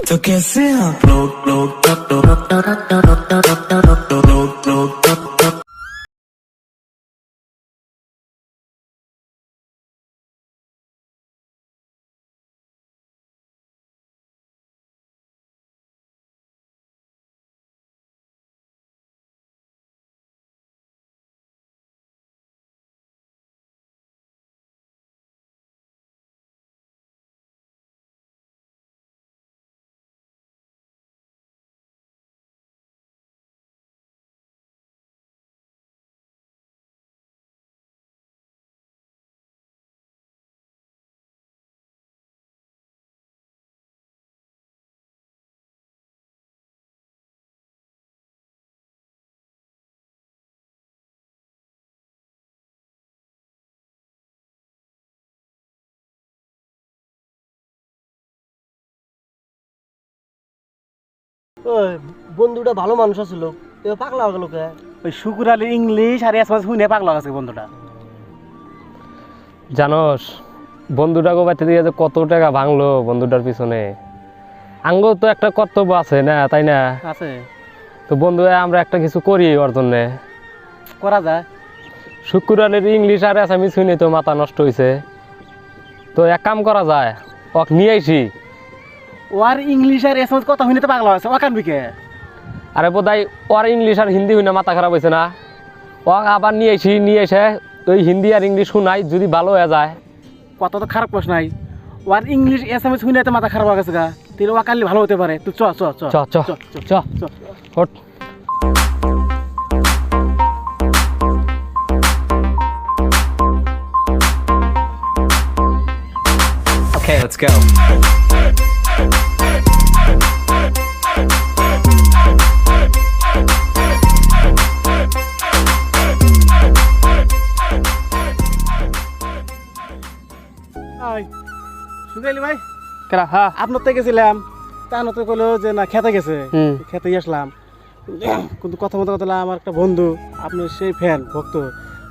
तो कैसे आप लोग বন্ধুটা ভালো মানুষ আছিল এবার পাগলা হয়ে গেল কে? ওই শুকুর আলী ইংলিশ আর এসমাস শুনে পাগলা গেছে বন্ধুটা। জানোস বন্ধুটা গোবাইতে দিয়ে যে কত টাকা ভাঙলো বন্ধুটার পিছনে। আঙ্গো তো একটা কর্তব্য আছে না, তাই না? আছে তো বন্ধু আমরা একটা কিছু করি ওর জন্যে। করা যায়। শুকুর আলীর ইংলিশ আর আসামি শুনে তো মাথা নষ্ট হয়েছে, তো এক কাম করা যায়, ওক নিয়ে আইসি। ওর ইংলিশ আর এসমাস কথা শুনে তো পাগলা হয়েছে, ও কানবি কে? আরে বোধহয় ওর ইংলিশ আর হিন্দি হইনা মাথা খারাপ হয়েছে না, ওক আবার নিয়ে আইসি, নিয়ে এসে ওই হিন্দি আর ইংলিশ শুনাই, যদি ভালো হয়ে যায়। কথা তো খারাপ প্রশ্ন নাই, ওর ইংলিশ এসএমএস শুনে তো মাথা খারাপ হয়ে গেছে গা, তাহলে ও কানলে ভালো হতে পারে। তুই চ চ চ চ চ চ চ হট। Okay, let's go. শুকাইলি ভাই কেরা হ্যাঁ আপনার তো গেছিলাম, তা তো কইলো যে না খেতে গেছে, খেতে আসলাম। কিন্তু কথা মতো কথা আমার একটা বন্ধু, আপনার সেই ফ্যান ভক্ত,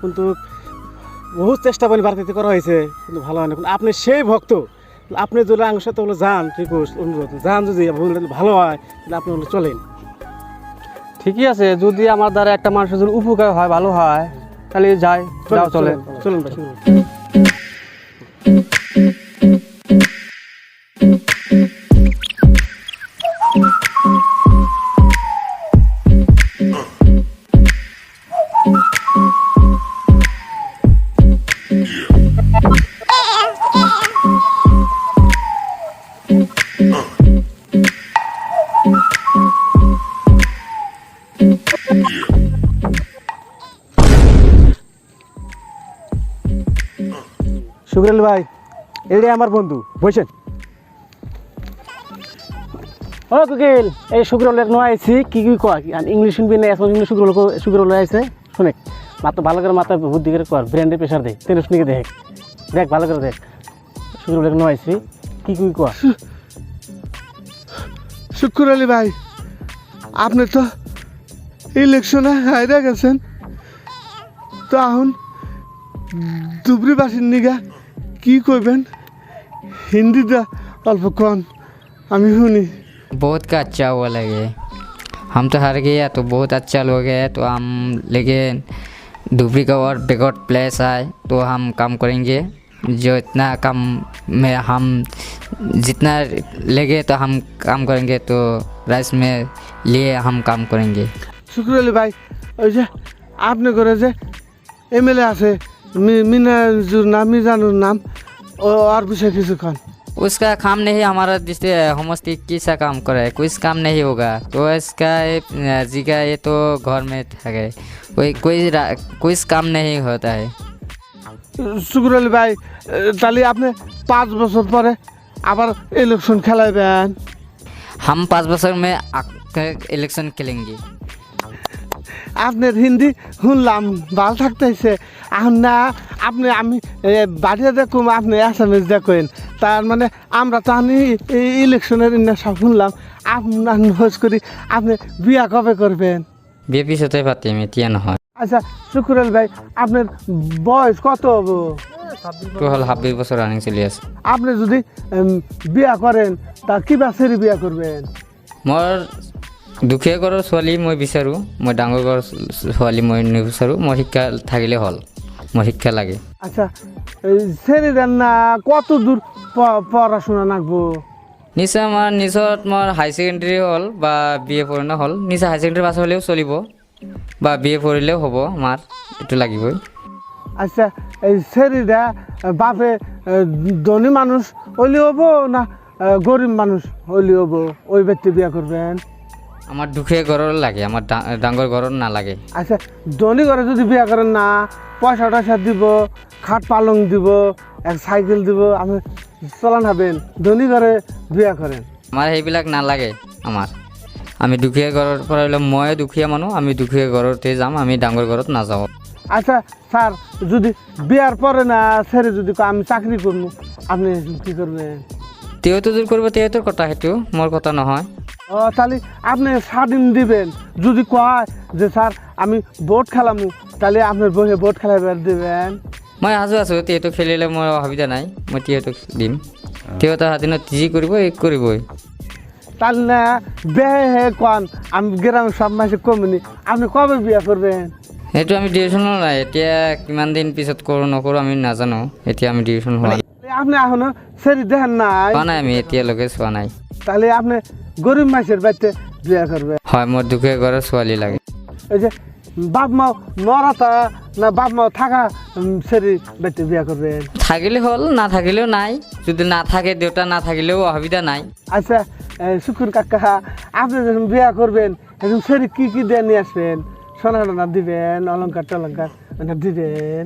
কিন্তু বহুত চেষ্টা করি বাড়িতে করা হয়েছে, কিন্তু ভালো হয় না। কিন্তু আপনি সেই ভক্ত, আপনি যদি আমার সাথে বলে যান, রিকোয়েস্ট অনুরোধ, যান যদি ভালো হয় তাহলে আপনি বলে চলেন। ঠিকই আছে, যদি আমার দ্বারা একটা মানুষের যদি উপকার হয়, ভালো হয়, তাহলে যাই, যাও চলেন। চলেন ভাই। শুক্রেল ভাই, এটাই আমার বন্ধু, বসেন। ও কুকিল, এই শুক্রল এক নয় আইসি, কি কয় ইংলিশ শুনবি না? এখন ইংলিশ শুক্রল আইসে, শুনে মাত্র ভালো করে মাথা বুদ্ধি করে কর, ব্রেন্ডে প্রেশার দে, তেল শুনিকে দেখ, দেখ ভালো করে দেখ। শুক্রল এক নয় আইসি, কি কয়? শুকুর আলী ভাই, আপনি তো ইলেকশনে হাইরা গেছেন, তো এখন ধুবড়িবাসীর নিগা কি কইবেন? হিন্দিটা অল্প কন, আমি শুনি। बहुत का अच्छा हुआ लगे, हम तो हार गए तो बहुत अच्छा लोग है, तो हम लेकिन धुबरी का और बैकआउट प्लेस आए तो हम काम करेंगे। जो इतना कम में हम जितना लगे तो हम काम करेंगे, तो राइस में लिए हम काम करेंगे। শুকুর আলী ভাই, ওই যে আপনি করে যে এমএলএ আছে মিনাজুর নাম, মিজানুর নাম, আর বিষয়ে কিছু কন। उसका काम नहीं, हमारा जिससे होमस्ती कैसा काम करे, कुछ काम नहीं होगा, तो इसका जीगा ये तो घर में থাকে, कोई काम नहीं होता है। শুকুর আলী ভাই, তাহলে আপনি 5 বছর পরে আবার ইলেকশন খেলাইবেন? हम 5 বছর में इलेक्शन खेलेंगे। আপনার হিন্দি শুনলাম ভালো থাকতেছে, এখন না আপনি আমি বাড়িতে দেখুন, আপনি আসামিস দেখেন, তার মানে আমরা তো আমি ইলেকশনের সব শুনলাম। আপনার নোজ করি, আপনি বিয়া কবে করবেন? বিয়ে পিছতে পারতে মেয়ে তিয়া না হয়। আচ্ছা শুকুর আলী ভাই, আপনার বয়স কত হবো? তো হল 26 বছর রানিং চলি আছে। আপনি যদি বিয়া করেন তা কিবা সেরি বিয়া করবেন? মোৰ দুখীয়া ঘৰৰ ছোৱালী মই বিচাৰোঁ, মই ডাঙৰ ঘৰৰ ছোৱালী মই নিবিচাৰোঁ। মোৰ শিক্ষা থাকিলে হ'ল, মোৰ শিক্ষা লাগে। আচ্ছা এই সেরি দেন না কত দূর পড়াশোনা লাগবো? নিশ্চয় আমাৰ নিজত মোৰ হাই ছেকেণ্ডেৰী হ'ল বা বি এ পঢ়া হ'ল, নিশ্চয় হাই ছেকেণ্ডেৰী পাছ হ'লেও চলিব বা বি এ পঢ়িলেও হ'ব, আমাৰ এইটো লাগিবই। আচ্ছা এই সেরিটা বাপে ধনী মানুষ হইলে হবো না গরিব মানুষ হইলে হবো ওই ব্যক্তি বিয়া করবেন? আমাৰ দুখীয়া ঘৰৰ লাগে, আমাৰ ডাঙৰ ঘৰৰ নালাগে। আচ্ছা ধনী ঘরে যদি বিয়া করেন না পয়সা টয়সা দিব, খাট পালং দিব, এক সাইকেল দিব, আমি চলান হবেন। ধনী ঘরে বিয়া করেন? আমাৰ সেইবিলাক নালাগে আমাৰ। আমি দুখীয়া ঘৰৰ পৰা হ'লে মই দুখীয়া মানুহ, আমি দুখীয়া ঘৰতে যাম, আমি ডাঙৰ ঘৰত নাযাওঁ। আচ্ছা স্যার যদি বিয়ার পরে না ছেড়ে যদি কয় আমি চাকরি করবো আপনি কি করবেন? তেওঁতো দূৰ কৰিব, তেওঁতো কথা, সেইটো মোৰ কথা নহয়। ও তাহলে আপনি স্বাধীন দিবেন। যদি কয় যে স্যার আমি বোট খেলামু তাহলে আপনার বইয়ে বোট খেলাবার দিবেন? মই সাজু আছোঁ, তেওঁতো খেলিলে মোৰ অসুবিধা নাই, মই তেওঁতোক দিম। তেওঁ তাৰ স্বাধীনত যি কৰিব এই কৰিবই। তাহলে না বেহে কন আমি গ্রামের সব মাসে কমিনি, আপনি কবে বিয়া করবেন? সেইটো আমি ডিউশ্যনো নাই, এতিয়া কিমান দিন পিছত কৰোঁ নকৰোঁ আমি নাজানো। এতিয়া আমি ডিউশ্যন হোৱা আপনি এখনো সেরি দেখেন নাই? নাই, আমি এতিয়ালৈকে চোৱা নাই। তাহলে আপনি গরিব মাসের বাড়িতে বিয়া করবেন? হয়, মোৰ দুখীয়া ঘৰৰ ছোৱালী লাগে। এই যে বাপ মা মরাতা না বাপ মা থাকা সেরি বাড়িতে বিয়া করবেন? থাকিলে হ'ল, নাথাকিলেও নাই। যদি নাথাকে, দেউতা নাথাকিলেও অসুবিধা নাই। আচ্ছা শুকুর কাকা আপনি যখন বিয়া করবেন এখন সেরি কি কি দিয়ে নিয়ে আসবেন? সোনা টোনা দিবেন, অলঙ্কার টলঙ্কার দিবেন?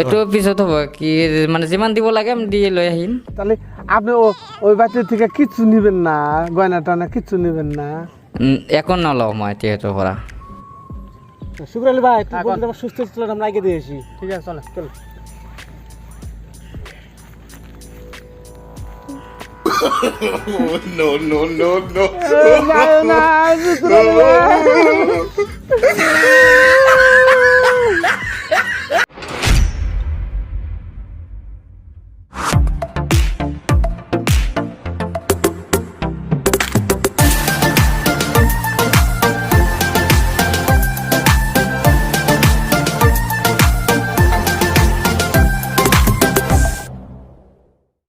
এইটো পিছত হ'ব, কি মানে যিমান দিব লাগে আমি দিয়ে লৈ আহিম। তাহলে আপনি ওই বাচ্চা থেকে কিচ্ছু নিবেন না, গয়না টয়না কিচ্ছু নিবেন না? একো নলওঁ মই তেহেঁতৰ পৰা। শুক্র আলী ভাই তুই বলতে আমার সুস্থ ছিল আমরা আগে দিয়ে আসি। ঠিক আছে চলে চলো। না